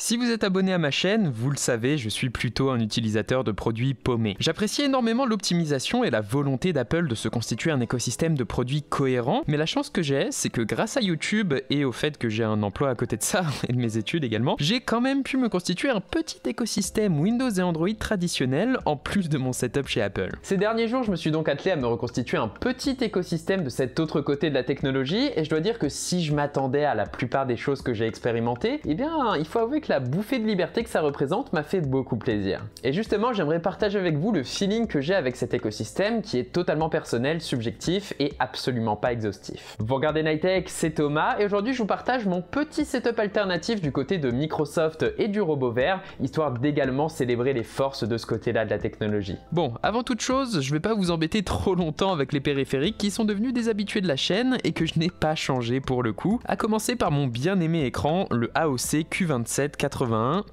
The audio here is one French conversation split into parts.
Si vous êtes abonné à ma chaîne, vous le savez, je suis plutôt un utilisateur de produits paumés. J'apprécie énormément l'optimisation et la volonté d'Apple de se constituer un écosystème de produits cohérents, mais la chance que j'ai, c'est que grâce à YouTube et au fait que j'ai un emploi à côté de ça, et de mes études également, j'ai quand même pu me constituer un petit écosystème Windows et Android traditionnel, en plus de mon setup chez Apple. Ces derniers jours, je me suis donc attelé à me reconstituer un petit écosystème de cet autre côté de la technologie, et je dois dire que si je m'attendais à la plupart des choses que j'ai expérimentées, eh bien, il faut avouer que la bouffée de liberté que ça représente m'a fait beaucoup plaisir. Et justement, j'aimerais partager avec vous le feeling que j'ai avec cet écosystème qui est totalement personnel, subjectif et absolument pas exhaustif. Vous regardez Nightech, c'est Thomas et aujourd'hui je vous partage mon petit setup alternatif du côté de Microsoft et du robot vert, histoire d'également célébrer les forces de ce côté-là de la technologie. Bon, avant toute chose, je vais pas vous embêter trop longtemps avec les périphériques qui sont devenus des habitués de la chaîne et que je n'ai pas changé pour le coup, à commencer par mon bien-aimé écran, le AOC Q2781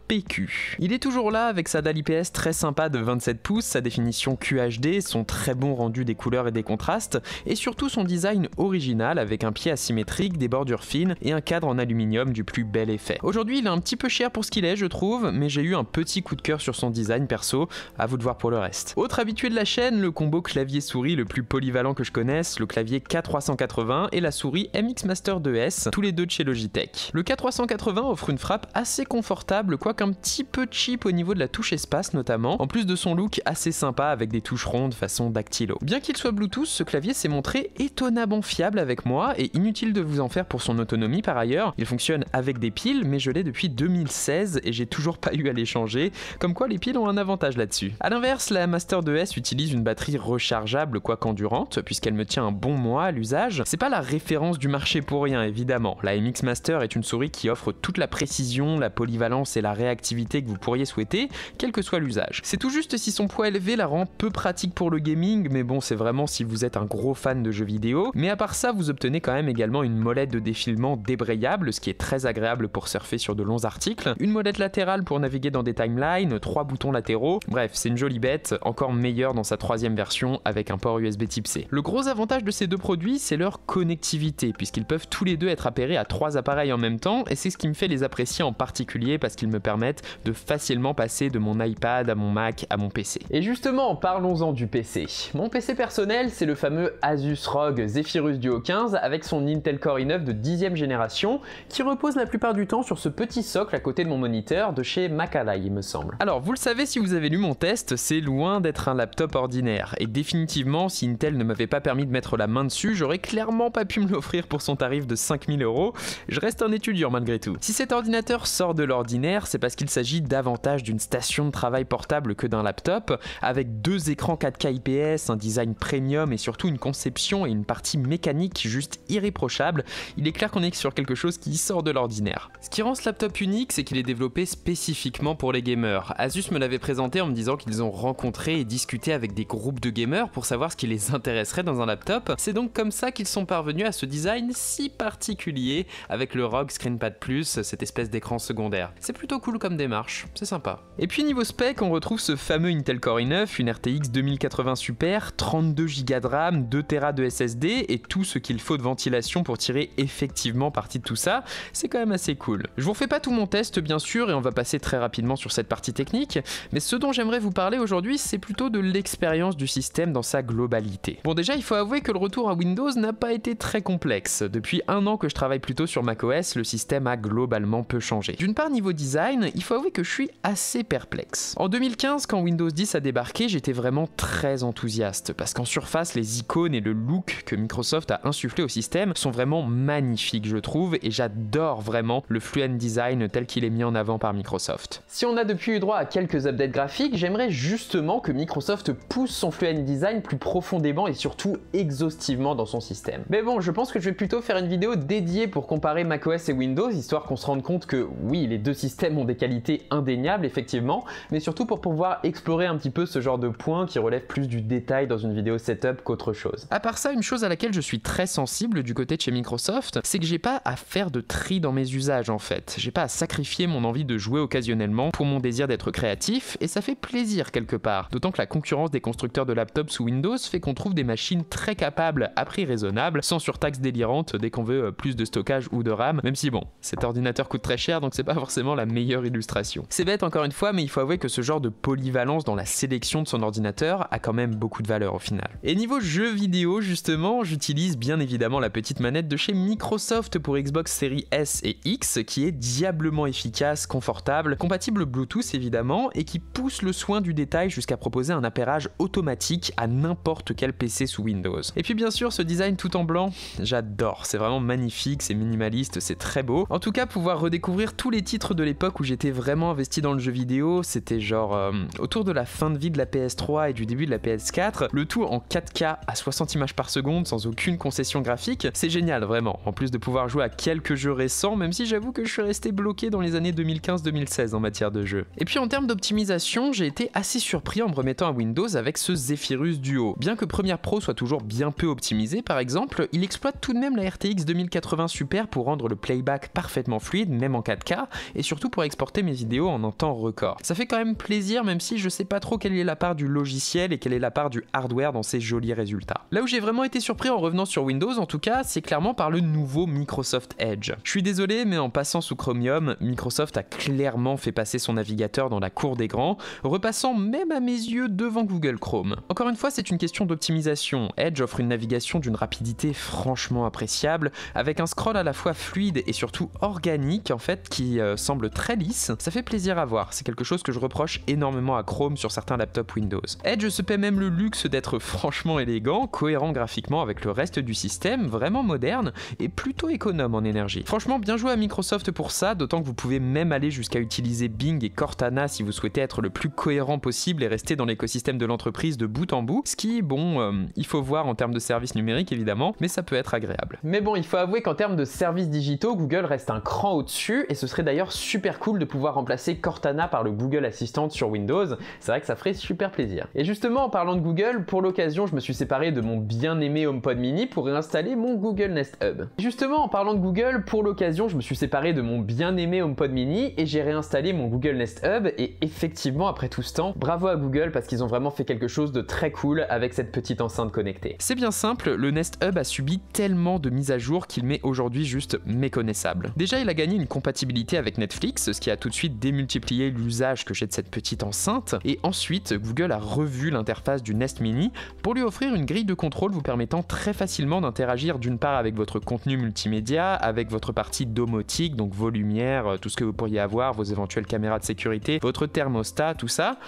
PQ. Il est toujours là avec sa dalle IPS très sympa de 27 pouces, sa définition QHD, son très bon rendu des couleurs et des contrastes, et surtout son design original avec un pied asymétrique, des bordures fines et un cadre en aluminium du plus bel effet. Aujourd'hui il est un petit peu cher pour ce qu'il est je trouve, mais j'ai eu un petit coup de cœur sur son design perso, à vous de voir pour le reste. Autre habitué de la chaîne, le combo clavier-souris le plus polyvalent que je connaisse, le clavier K380 et la souris MX Master 2S, tous les deux de chez Logitech. Le K380 offre une frappe assez confortable, quoique un petit peu cheap au niveau de la touche espace notamment, en plus de son look assez sympa avec des touches rondes façon dactylo. Bien qu'il soit Bluetooth, ce clavier s'est montré étonnamment fiable avec moi et inutile de vous en faire pour son autonomie par ailleurs. Il fonctionne avec des piles, mais je l'ai depuis 2016 et j'ai toujours pas eu à les changer, comme quoi les piles ont un avantage là-dessus. A l'inverse, la Master 2S utilise une batterie rechargeable quoique endurante, puisqu'elle me tient un bon mois à l'usage. C'est pas la référence du marché pour rien évidemment. La MX Master est une souris qui offre toute la précision, la polyvalence et la réactivité que vous pourriez souhaiter, quel que soit l'usage. C'est tout juste si son poids élevé la rend peu pratique pour le gaming, mais bon, c'est vraiment si vous êtes un gros fan de jeux vidéo. Mais à part ça, vous obtenez quand même également une molette de défilement débrayable, ce qui est très agréable pour surfer sur de longs articles, une molette latérale pour naviguer dans des timelines, 3 boutons latéraux, bref, c'est une jolie bête, encore meilleure dans sa troisième version avec un port USB type C. Le gros avantage de ces deux produits, c'est leur connectivité, puisqu'ils peuvent tous les deux être appairés à 3 appareils en même temps, et c'est ce qui me fait les apprécier en particulier parce qu'ils me permettent de facilement passer de mon iPad à mon Mac à mon PC. Et justement, parlons-en du PC. Mon PC personnel, c'est le fameux Asus ROG Zephyrus Duo 15 avec son Intel Core i9 de 10e génération qui repose la plupart du temps sur ce petit socle à côté de mon moniteur de chez Macalay, il me semble. Alors, vous le savez si vous avez lu mon test, c'est loin d'être un laptop ordinaire et définitivement, si Intel ne m'avait pas permis de mettre la main dessus, j'aurais clairement pas pu me l'offrir pour son tarif de 5000 €. Je reste un étudiant malgré tout. Si cet ordinateur sort de l'ordinaire, c'est parce qu'il s'agit davantage d'une station de travail portable que d'un laptop, avec 2 écrans 4K IPS, un design premium et surtout une conception et une partie mécanique juste irréprochable. Il est clair qu'on est sur quelque chose qui sort de l'ordinaire. Ce qui rend ce laptop unique, c'est qu'il est développé spécifiquement pour les gamers. Asus me l'avait présenté en me disant qu'ils ont rencontré et discuté avec des groupes de gamers pour savoir ce qui les intéresserait dans un laptop. C'est donc comme ça qu'ils sont parvenus à ce design si particulier avec le ROG ScreenPad Plus, cette espèce d'écran secondaire. C'est plutôt cool comme démarche, c'est sympa. Et puis niveau spec, on retrouve ce fameux Intel Core i9, une RTX 2080 Super, 32 Go de RAM, 2 Tera de SSD et tout ce qu'il faut de ventilation pour tirer effectivement parti de tout ça, c'est quand même assez cool. Je vous refais pas tout mon test bien sûr et on va passer très rapidement sur cette partie technique, mais ce dont j'aimerais vous parler aujourd'hui, c'est plutôt de l'expérience du système dans sa globalité. Bon déjà, il faut avouer que le retour à Windows n'a pas été très complexe. Depuis un an que je travaille plutôt sur macOS, le système a globalement peu changé. D'une part, niveau design, il faut avouer que je suis assez perplexe. En 2015, quand Windows 10 a débarqué, j'étais vraiment très enthousiaste, parce qu'en surface, les icônes et le look que Microsoft a insufflé au système sont vraiment magnifiques, je trouve, et j'adore vraiment le Fluent Design tel qu'il est mis en avant par Microsoft. Si on a depuis eu droit à quelques updates graphiques, j'aimerais justement que Microsoft pousse son Fluent Design plus profondément et surtout exhaustivement dans son système. Mais bon, je pense que je vais plutôt faire une vidéo dédiée pour comparer macOS et Windows, histoire qu'on se rende compte que oui, les deux systèmes ont des qualités indéniables effectivement, mais surtout pour pouvoir explorer un petit peu ce genre de points qui relèvent plus du détail dans une vidéo setup qu'autre chose. À part ça, une chose à laquelle je suis très sensible du côté de chez Microsoft, c'est que j'ai pas à faire de tri dans mes usages en fait. J'ai pas à sacrifier mon envie de jouer occasionnellement pour mon désir d'être créatif, et ça fait plaisir quelque part. D'autant que la concurrence des constructeurs de laptops sous Windows fait qu'on trouve des machines très capables à prix raisonnable, sans surtaxe délirante dès qu'on veut plus de stockage ou de RAM, même si bon, cet ordinateur coûte très cher donc c'est pas forcément la meilleure illustration. C'est bête encore une fois, mais il faut avouer que ce genre de polyvalence dans la sélection de son ordinateur a quand même beaucoup de valeur au final. Et niveau jeux vidéo justement, j'utilise bien évidemment la petite manette de chez Microsoft pour Xbox Series S et X qui est diablement efficace, confortable, compatible Bluetooth évidemment et qui pousse le soin du détail jusqu'à proposer un appairage automatique à n'importe quel PC sous Windows. Et puis bien sûr ce design tout en blanc, j'adore, c'est vraiment magnifique, c'est minimaliste, c'est très beau. En tout cas pouvoir redécouvrir tous les titres de l'époque où j'étais vraiment investi dans le jeu vidéo, c'était genre autour de la fin de vie de la PS3 et du début de la PS4, le tout en 4K à 60 images par seconde sans aucune concession graphique, c'est génial vraiment, en plus de pouvoir jouer à quelques jeux récents, même si j'avoue que je suis resté bloqué dans les années 2015-2016 en matière de jeu. Et puis en termes d'optimisation, j'ai été assez surpris en me remettant à Windows avec ce Zephyrus Duo. Bien que Premiere Pro soit toujours bien peu optimisé par exemple, il exploite tout de même la RTX 2080 Super pour rendre le playback parfaitement fluide, même en 4K, et surtout pour exporter mes vidéos en un temps record. Ça fait quand même plaisir même si je sais pas trop quelle est la part du logiciel et quelle est la part du hardware dans ces jolis résultats. Là où j'ai vraiment été surpris en revenant sur Windows en tout cas, c'est clairement par le nouveau Microsoft Edge. Je suis désolé mais en passant sous Chromium, Microsoft a clairement fait passer son navigateur dans la cour des grands, repassant même à mes yeux devant Google Chrome. Encore une fois, c'est une question d'optimisation. Edge offre une navigation d'une rapidité franchement appréciable, avec un scroll à la fois fluide et surtout organique en fait, qui semble très lisse. Ça fait plaisir à voir, c'est quelque chose que je reproche énormément à Chrome sur certains laptops Windows. Edge se paie même le luxe d'être franchement élégant, cohérent graphiquement avec le reste du système, vraiment moderne et plutôt économe en énergie. Franchement, bien joué à Microsoft pour ça, d'autant que vous pouvez même aller jusqu'à utiliser Bing et Cortana si vous souhaitez être le plus cohérent possible et rester dans l'écosystème de l'entreprise de bout en bout, ce qui, bon, il faut voir en termes de services numériques évidemment, mais ça peut être agréable. Mais bon, il faut avouer qu'en termes de services digitaux, Google reste un cran au-dessus, et ce serait d'ailleurs super cool de pouvoir remplacer Cortana par le Google Assistant sur Windows, c'est vrai que ça ferait super plaisir. Et justement, en parlant de Google, pour l'occasion, je me suis séparé de mon bien-aimé HomePod Mini pour réinstaller mon Google Nest Hub. Et justement, en parlant de Google, pour l'occasion, je me suis séparé de mon bien-aimé HomePod Mini et j'ai réinstallé mon Google Nest Hub, et effectivement, après tout ce temps, bravo à Google parce qu'ils ont vraiment fait quelque chose de très cool avec cette petite enceinte connectée. C'est bien simple, le Nest Hub a subi tellement de mises à jour qu'il m'est aujourd'hui juste méconnaissable. Déjà, il a gagné une compatibilité avec Netflix, ce qui a tout de suite démultiplié l'usage que j'ai de cette petite enceinte, et ensuite, Google a revu l'interface du Nest Mini pour lui offrir une grille de contrôle vous permettant très facilement d'interagir d'une part avec votre contenu multimédia, avec votre partie domotique, donc vos lumières, tout ce que vous pourriez avoir, vos éventuelles caméras de sécurité, votre thermostat, tout ça.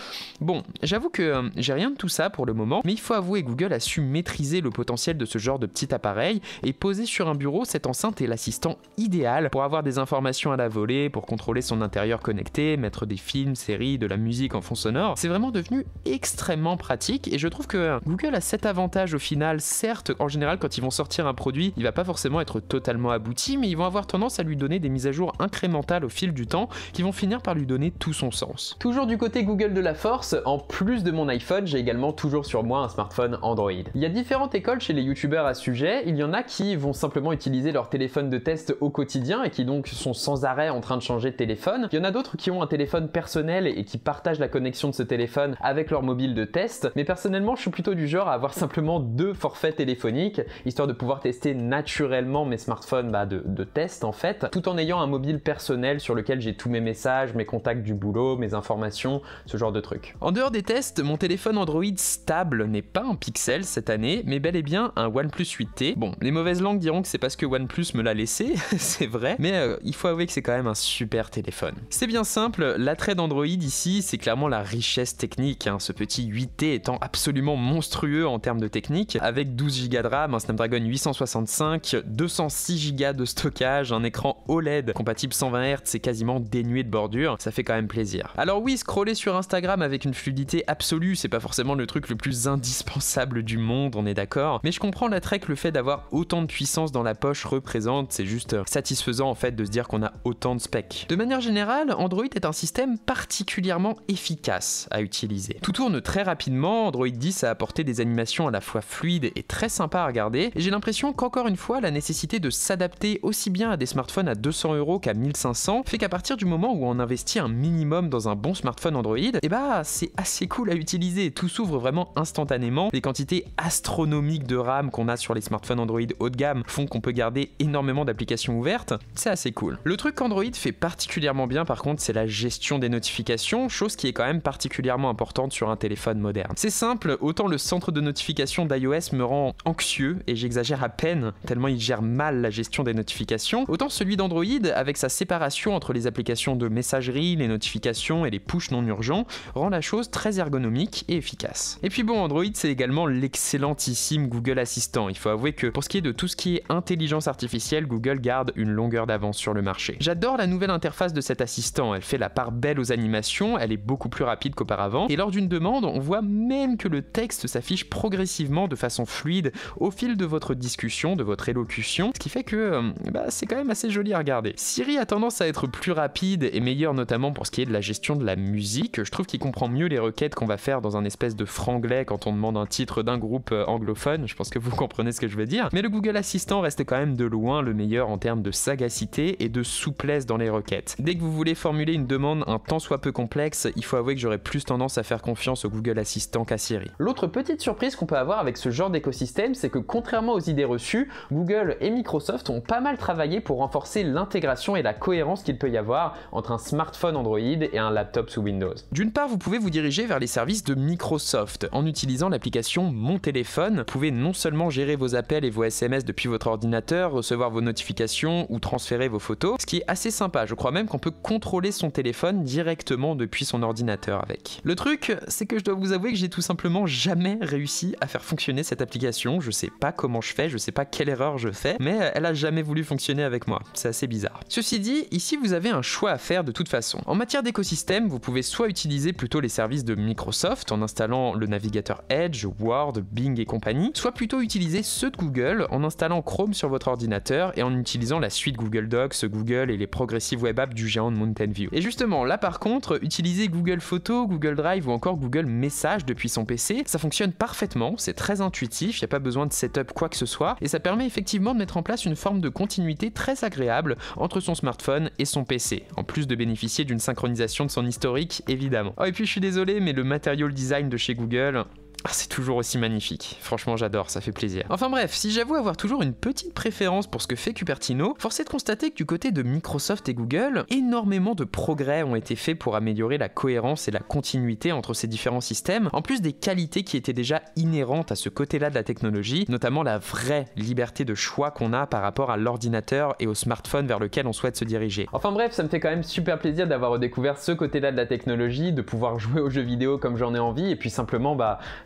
Bon, j'avoue que j'ai rien de tout ça pour le moment, mais il faut avouer que Google a su maîtriser le potentiel de ce genre de petit appareil, et poser sur un bureau, cette enceinte est l'assistant idéal pour avoir des informations à la volée, pour contrôler son intérieur connecté, mettre des films, séries, de la musique en fond sonore. C'est vraiment devenu extrêmement pratique, et je trouve que Google a cet avantage au final. Certes, en général, quand ils vont sortir un produit, il va pas forcément être totalement abouti, mais ils vont avoir tendance à lui donner des mises à jour incrémentales au fil du temps, qui vont finir par lui donner tout son sens. Toujours du côté Google de la force, en plus de mon iPhone, j'ai également toujours sur moi un smartphone Android. Il y a différentes écoles chez les youtubeurs à ce sujet, il y en a qui vont simplement utiliser leur téléphone de test au quotidien et qui donc sont sans arrêt en train de changer de téléphone. Il y en a d'autres qui ont un téléphone personnel et qui partagent la connexion de ce téléphone avec leur mobile de test, mais personnellement je suis plutôt du genre à avoir simplement 2 forfaits téléphoniques, histoire de pouvoir tester naturellement mes smartphones de test en fait, tout en ayant un mobile personnel sur lequel j'ai tous mes messages, mes contacts du boulot, mes informations, ce genre de trucs. En dehors des tests, mon téléphone Android stable n'est pas un Pixel cette année, mais bel et bien un OnePlus 8T. Bon, les mauvaises langues diront que c'est parce que OnePlus me l'a laissé, c'est vrai, mais il faut avouer que c'est quand même un super téléphone. C'est bien simple, l'attrait d'Android ici, c'est clairement la richesse technique, hein, ce petit 8T étant absolument monstrueux en termes de technique, avec 12 Go de RAM, un Snapdragon 865, 206 Go de stockage, un écran OLED compatible 120 Hz, c'est quasiment dénué de bordure, ça fait quand même plaisir. Alors oui, scroller sur Instagram avec une fluidité absolue, c'est pas forcément le truc le plus indispensable du monde, on est d'accord, mais je comprends l'attrait que le fait d'avoir autant de puissance dans la poche représente, c'est juste satisfaisant en fait de se dire qu'on a autant de specs. De manière générale, Android est un système particulièrement efficace à utiliser. Tout tourne très rapidement, Android 10 a apporté des animations à la fois fluides et très sympas à regarder, et j'ai l'impression qu'encore une fois, la nécessité de s'adapter aussi bien à des smartphones à 200 € qu'à 1500 fait qu'à partir du moment où on investit un minimum dans un bon smartphone Android, et bah c'est assez cool à utiliser, tout s'ouvre vraiment instantanément, les quantités astronomiques de RAM qu'on a sur les smartphones Android haut de gamme font qu'on peut garder énormément d'applications ouvertes, c'est assez cool. Le truc qu'Android fait particulièrement bien par contre, c'est la gestion des notifications, chose qui est quand même particulièrement importante sur un téléphone moderne. C'est simple, autant le centre de notification d'iOS me rend anxieux, et j'exagère à peine tellement il gère mal la gestion des notifications, autant celui d'Android, avec sa séparation entre les applications de messagerie, les notifications et les push non urgents, rend la chose très ergonomique et efficace. Et puis bon, Android c'est également l'excellentissime Google Assistant. Il faut avouer que pour ce qui est de tout ce qui est intelligence artificielle, Google garde une longueur d'avance sur le marché. J'adore la nouvelle interface de cet assistant, elle fait la part belle aux animations, elle est beaucoup plus rapide qu'auparavant, et lors d'une demande, on voit même que le texte s'affiche progressivement de façon fluide au fil de votre discussion, de votre élocution, ce qui fait que c'est quand même assez joli à regarder. Siri a tendance à être plus rapide et meilleur notamment pour ce qui est de la gestion de la musique. Je trouve qu'il comprend mieux les requêtes qu'on va faire dans un espèce de franglais quand on demande un titre d'un groupe anglophone, je pense que vous comprenez ce que je veux dire. Mais le Google Assistant reste quand même de loin le meilleur en termes de sagacité et de souplesse dans les requêtes. Dès que vous voulez formuler une demande un tant soit peu complexe, il faut avouer que j'aurais plus tendance à faire confiance au Google Assistant qu'à Siri. L'autre petite surprise qu'on peut avoir avec ce genre d'écosystème, c'est que contrairement aux idées reçues, Google et Microsoft ont pas mal travaillé pour renforcer l'intégration et la cohérence qu'il peut y avoir entre un smartphone Android et un laptop sous Windows. D'une part, vous pouvez vous diriger vers les services de Microsoft. En utilisant l'application Mon Téléphone, vous pouvez non seulement gérer vos appels et vos SMS depuis votre ordinateur, recevoir vos notifications ou transférer vos photos, ce qui est assez sympa. Je crois même qu'on peut contrôler son téléphone directement depuis son ordinateur avec. Le truc, c'est que je dois vous avouer que j'ai tout simplement jamais réussi à faire fonctionner cette application. Je sais pas comment je fais, je sais pas quelle erreur je fais, mais elle a jamais voulu fonctionner avec moi. C'est assez bizarre. Ceci dit, ici vous avez un choix à faire de toute façon. En matière d'écosystème, vous pouvez soit utiliser plutôt les services de Microsoft en installant le navigateur Edge, Word, Bing et compagnie, soit plutôt utiliser ceux de Google en installant Chrome sur votre ordinateur et en utilisant la suite Google Docs, Google et les progressives web apps du géant de Mountain View. Et justement, là par contre, utiliser Google Photos, Google Drive ou encore Google Messages depuis son PC, ça fonctionne parfaitement, c'est très intuitif, il n'y a pas besoin de setup quoi que ce soit, et ça permet effectivement de mettre en place une forme de continuité très agréable entre son smartphone et son PC, en plus de bénéficier d'une synchronisation de son historique évidemment. Oh et puis je suis désolé, mais le material design de chez Google, c'est toujours aussi magnifique. Franchement, j'adore, ça fait plaisir. Enfin bref, si j'avoue avoir toujours une petite préférence pour ce que fait Cupertino, force est de constater que du côté de Microsoft et Google, énormément de progrès ont été faits pour améliorer la cohérence et la continuité entre ces différents systèmes, en plus des qualités qui étaient déjà inhérentes à ce côté-là de la technologie, notamment la vraie liberté de choix qu'on a par rapport à l'ordinateur et au smartphone vers lequel on souhaite se diriger. Enfin bref, ça me fait quand même super plaisir d'avoir redécouvert ce côté-là de la technologie, de pouvoir jouer aux jeux vidéo comme j'en ai envie, et puis simplement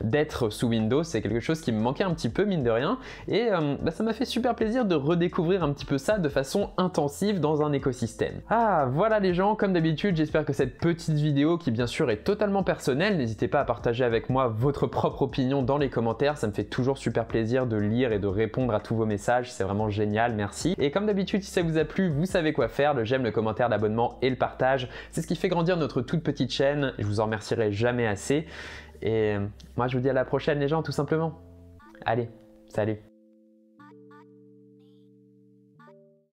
d'être sous Windows, c'est quelque chose qui me manquait un petit peu mine de rien, et ça m'a fait super plaisir de redécouvrir un petit peu ça de façon intensive dans un écosystème. Ah voilà les gens, comme d'habitude j'espère que cette petite vidéo qui bien sûr est totalement personnelle, n'hésitez pas à partager avec moi votre propre opinion dans les commentaires, ça me fait toujours super plaisir de lire et de répondre à tous vos messages, c'est vraiment génial, merci. Et comme d'habitude si ça vous a plu, vous savez quoi faire, le j'aime, le commentaire, l'abonnement et le partage, c'est ce qui fait grandir notre toute petite chaîne, je vous en remercierai jamais assez. Et moi je vous dis à la prochaine les gens tout simplement. Allez, salut.